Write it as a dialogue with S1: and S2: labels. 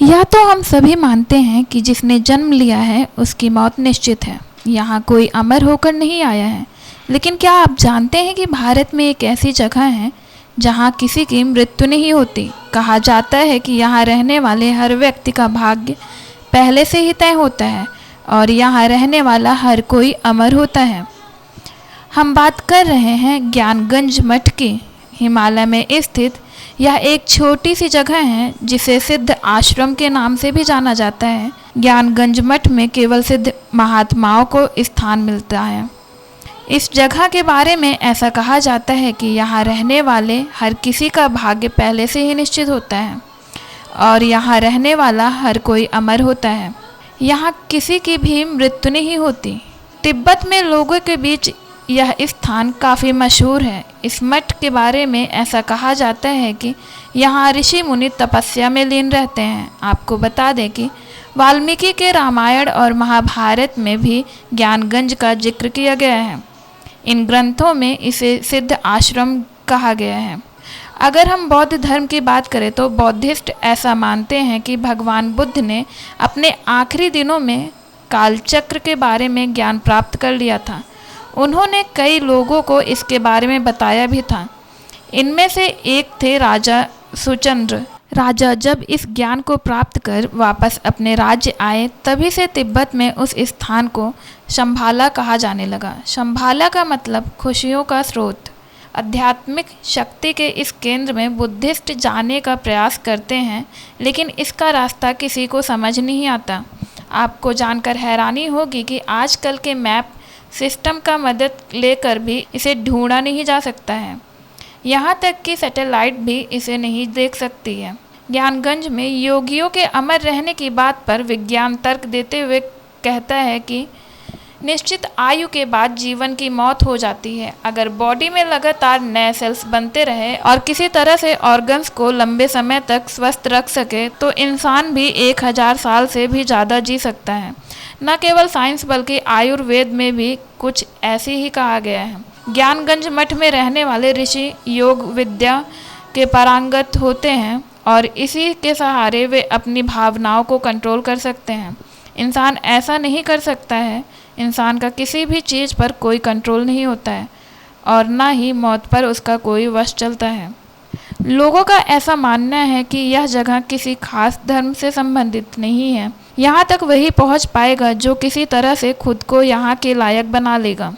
S1: या तो हम सभी मानते हैं कि जिसने जन्म लिया है उसकी मौत निश्चित है। यहाँ कोई अमर होकर नहीं आया है। लेकिन क्या आप जानते हैं कि भारत में एक ऐसी जगह है जहाँ किसी की मृत्यु नहीं होती। कहा जाता है कि यहाँ रहने वाले हर व्यक्ति का भाग्य पहले से ही तय होता है और यहाँ रहने वाला हर कोई अमर होता है। हम बात कर रहे हैं ज्ञानगंज मठ की। हिमालय में स्थित यह एक छोटी सी जगह है जिसे सिद्ध आश्रम के नाम से भी जाना जाता है। ज्ञानगंज मठ में केवल सिद्ध महात्माओं को स्थान मिलता है। इस जगह के बारे में ऐसा कहा जाता है कि यहाँ रहने वाले हर किसी का भाग्य पहले से ही निश्चित होता है और यहाँ रहने वाला हर कोई अमर होता है। यहाँ किसी की भी मृत्यु नहीं होती। तिब्बत में लोगों के बीच यह स्थान काफ़ी मशहूर है। इस मठ के बारे में ऐसा कहा जाता है कि यहाँ ऋषि मुनि तपस्या में लीन रहते हैं। आपको बता दें कि वाल्मीकि के रामायण और महाभारत में भी ज्ञानगंज का जिक्र किया गया है। इन ग्रंथों में इसे सिद्ध आश्रम कहा गया है। अगर हम बौद्ध धर्म की बात करें तो बौद्धिस्ट ऐसा मानते हैं कि भगवान बुद्ध ने अपने आखिरी दिनों में कालचक्र के बारे में ज्ञान प्राप्त कर लिया था। उन्होंने कई लोगों को इसके बारे में बताया भी था। इनमें से एक थे राजा सुचंद्र। राजा जब इस ज्ञान को प्राप्त कर वापस अपने राज्य आए तभी से तिब्बत में उस स्थान को शंभाला कहा जाने लगा। शंभाला का मतलब खुशियों का स्रोत। आध्यात्मिक शक्ति के इस केंद्र में बुद्धिस्ट जाने का प्रयास करते हैं लेकिन इसका रास्ता किसी को समझ नहीं आता। आपको जानकर हैरानी होगी कि आजकल के मैप सिस्टम का मदद लेकर भी इसे ढूंढा नहीं जा सकता है। यहाँ तक कि सैटेलाइट भी इसे नहीं देख सकती है। ज्ञानगंज में योगियों के अमर रहने की बात पर विज्ञान तर्क देते हुए कहता है कि निश्चित आयु के बाद जीवन की मौत हो जाती है। अगर बॉडी में लगातार नए सेल्स बनते रहे और किसी तरह से ऑर्गन्स को लंबे समय तक स्वस्थ रख सके तो इंसान भी 1000 साल से भी ज़्यादा जी सकता है। न केवल साइंस बल्कि आयुर्वेद में भी कुछ ऐसे ही कहा गया है। ज्ञानगंज मठ में रहने वाले ऋषि योग विद्या के पारंगत होते हैं और इसी के सहारे वे अपनी भावनाओं को कंट्रोल कर सकते हैं। इंसान ऐसा नहीं कर सकता है। इंसान का किसी भी चीज़ पर कोई कंट्रोल नहीं होता है और ना ही मौत पर उसका कोई वश चलता है। लोगों का ऐसा मानना है कि यह जगह किसी खास धर्म से संबंधित नहीं है। यहाँ तक वही पहुँच पाएगा जो किसी तरह से खुद को यहाँ के लायक बना लेगा।